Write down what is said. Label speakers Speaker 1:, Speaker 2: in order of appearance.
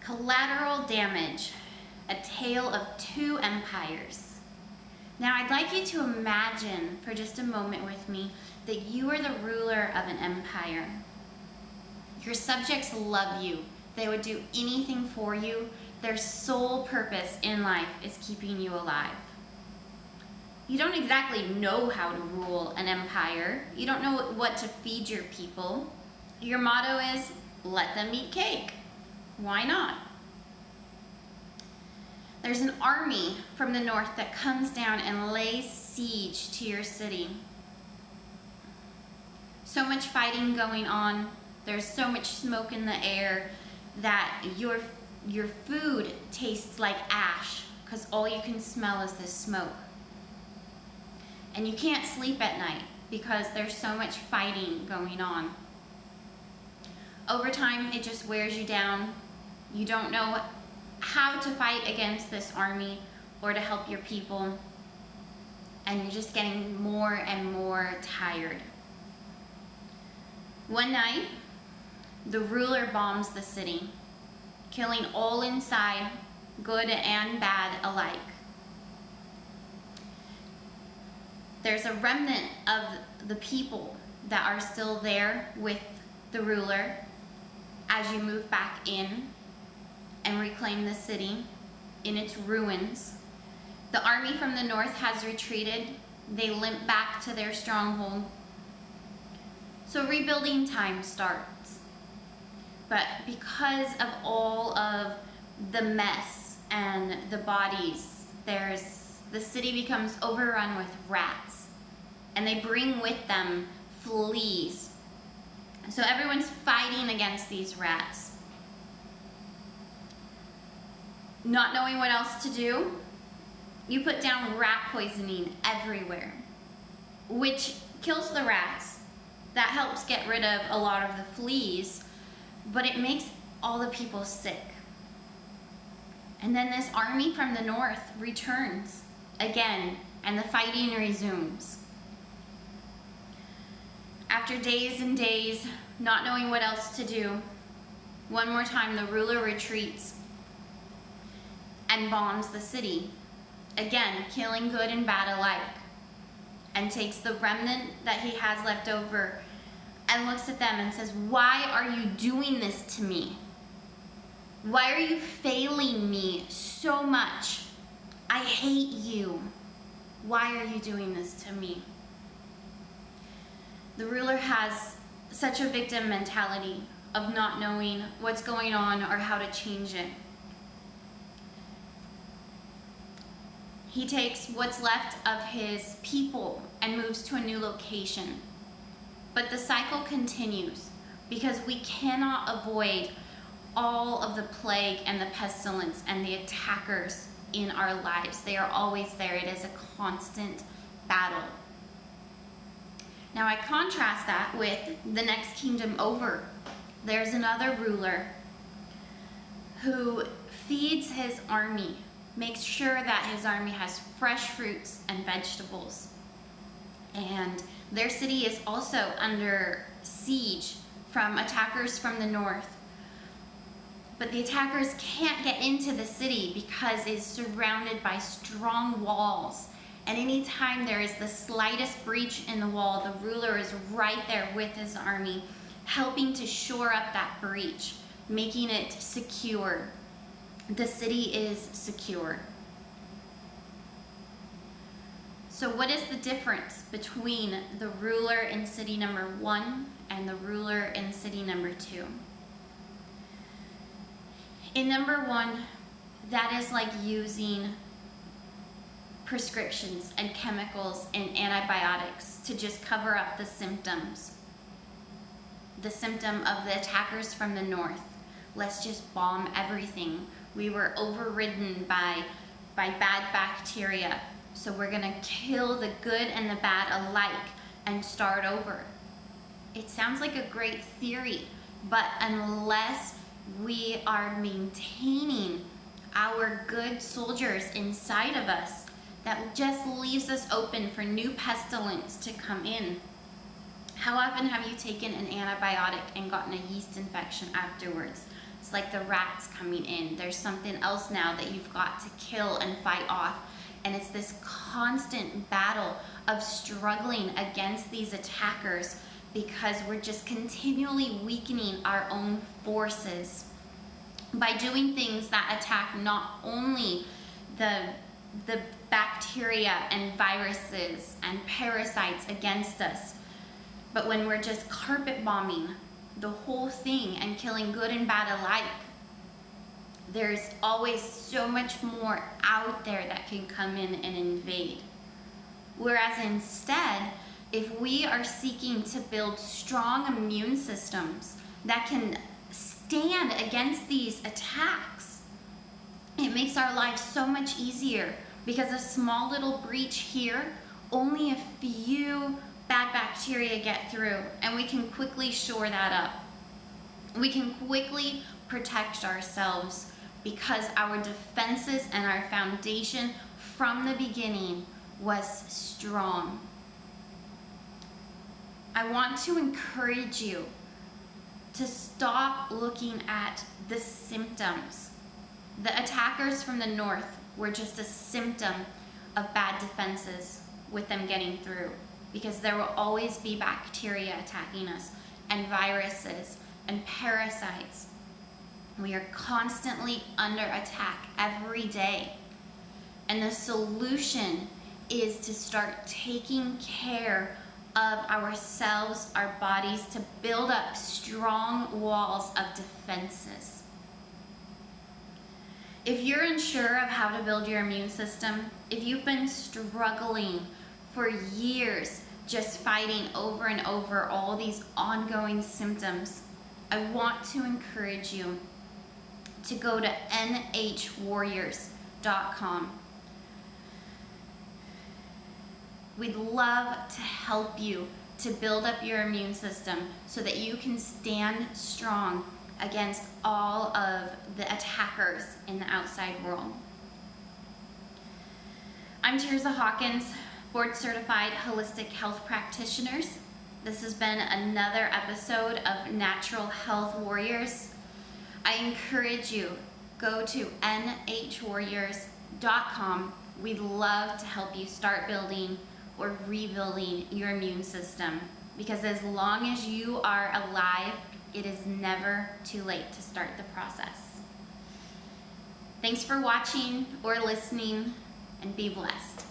Speaker 1: Collateral damage, a tale of two empires. Now I'd like you to imagine for just a moment with me that you are the ruler of an empire. Your subjects love you. They would do anything for you. Their sole purpose in life is keeping you alive. You don't exactly know how to rule an empire. You don't know what to feed your people. Your motto is, let them eat cake. Why not? There's an army from the north that comes down and lays siege to your city. So much fighting going on. There's so much smoke in the air that your food tastes like ash because all you can smell is this smoke. And you can't sleep at night because there's so much fighting going on. Over time, it just wears you down. You don't know how to fight against this army or to help your people. And you're just getting more and more tired. One night, the ruler bombs the city, killing all inside, good and bad alike. There's a remnant of the people that are still there with the ruler as you move back in and reclaim the city in its ruins. The army from the north has retreated. They limp back to their stronghold. So rebuilding time starts. But because of all of the mess and the bodies, the city becomes overrun with rats, and they bring with them fleas. So everyone's fighting against these rats. Not knowing what else to do, you put down rat poisoning everywhere, which kills the rats. That helps get rid of a lot of the fleas, but it makes all the people sick. And then this army from the north returns again, and the fighting resumes. After days and days, not knowing what else to do, one more time the ruler retreats and bombs the city, again killing good and bad alike, and takes the remnant that he has left over and looks at them and says, "Why are you doing this to me? Why are you failing me so much? I hate you. Why are you doing this to me?" The ruler has such a victim mentality of not knowing what's going on or how to change it. He takes what's left of his people and moves to a new location. But the cycle continues because we cannot avoid all of the plague and the pestilence and the attackers in our lives. They are always there. It is a constant battle. Now I contrast that with the next kingdom over. There's another ruler who feeds his army, makes sure that his army has fresh fruits and vegetables. And their city is also under siege from attackers from the north. But the attackers can't get into the city because it's surrounded by strong walls. And anytime there is the slightest breach in the wall, the ruler is right there with his army, helping to shore up that breach, making it secure. The city is secure. So what is the difference between the ruler in city number 1 and the ruler in city number 2? In number 1, that is like using prescriptions and chemicals and antibiotics to just cover up the symptoms. The symptom of the attackers from the north. Let's just bomb everything. We were overridden by bad bacteria. So we're gonna kill the good and the bad alike and start over. It sounds like a great theory, but unless we are maintaining our good soldiers inside of us, that just leaves us open for new pestilence to come in. How often have you taken an antibiotic and gotten a yeast infection afterwards? It's like the rats coming in. There's something else now that you've got to kill and fight off. And it's this constant battle of struggling against these attackers because we're just continually weakening our own forces by doing things that attack not only the bacteria and viruses and parasites against us, but when we're just carpet bombing the whole thing and killing good and bad alike, there's always so much more out there that can come in and invade. Whereas instead, if we are seeking to build strong immune systems that can stand against these attacks, it makes our lives so much easier, because a small little breach here, only a few bad bacteria get through, and we can quickly shore that up. We can quickly protect ourselves because our defenses and our foundation from the beginning was strong. I want to encourage you to stop looking at the symptoms. The attackers from the north were just a symptom of bad defenses with them getting through, because there will always be bacteria attacking us and viruses and parasites. We are constantly under attack every day. And the solution is to start taking care of ourselves, our bodies, to build up strong walls of defenses. If you're unsure of how to build your immune system, if you've been struggling for years just fighting over and over all these ongoing symptoms, I want to encourage you to go to nhwarriors.com. We'd love to help you to build up your immune system so that you can stand strong against all of the attackers in the outside world. I'm Tirza Hawkins, board-certified holistic health practitioners. This has been another episode of Natural Health Warriors. I encourage you, go to nhwarriors.com. We'd love to help you start building or rebuilding your immune system, because as long as you are alive, it is never too late to start the process. Thanks for watching or listening, and be blessed.